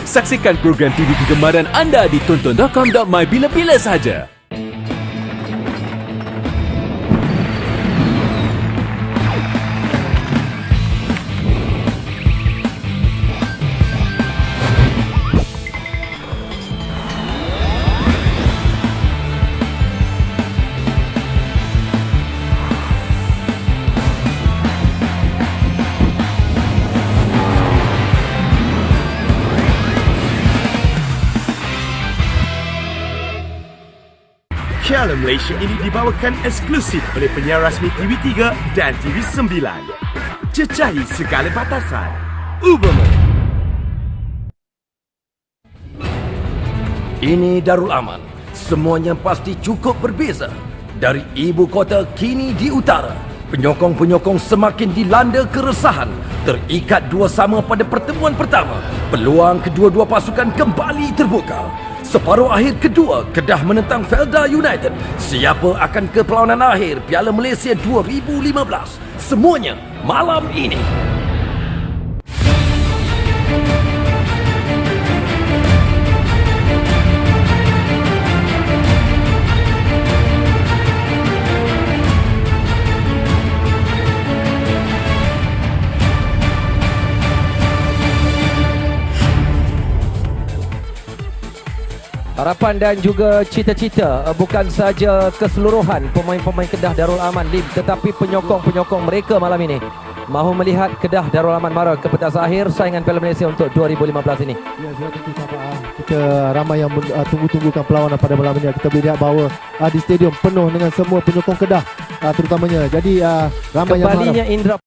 Saksikan program TV kegemaran anda di tonton.com.my bila-bila sahaja. Piala Malaysia ini dibawakan eksklusif oleh penyiar rasmi TV3 dan TV9. Cecahi segala batasan. Uberman. Ini Darul Aman. Semuanya pasti cukup berbeza. Dari ibu kota kini di utara. Penyokong-penyokong semakin dilanda keresahan. Terikat dua sama pada pertemuan pertama. Peluang kedua-dua pasukan kembali terbuka. Separuh akhir kedua, Kedah menentang Felda United. Siapa akan ke perlawanan akhir Piala Malaysia 2015? Semuanya malam ini. Harapan dan juga cita-cita bukan saja keseluruhan pemain-pemain Kedah Darul Aman Lim, tetapi penyokong-penyokong mereka malam ini mahu melihat Kedah Darul Aman mara ke pentas akhir saingan Piala Malaysia untuk 2015 ini. Ya, kita ramai yang tunggu-tunggukan perlawanan pada malam ini. Kita boleh lihat bahawa di stadium penuh dengan semua penyokong Kedah terutamanya. Jadi ramai yang kembalinya Indra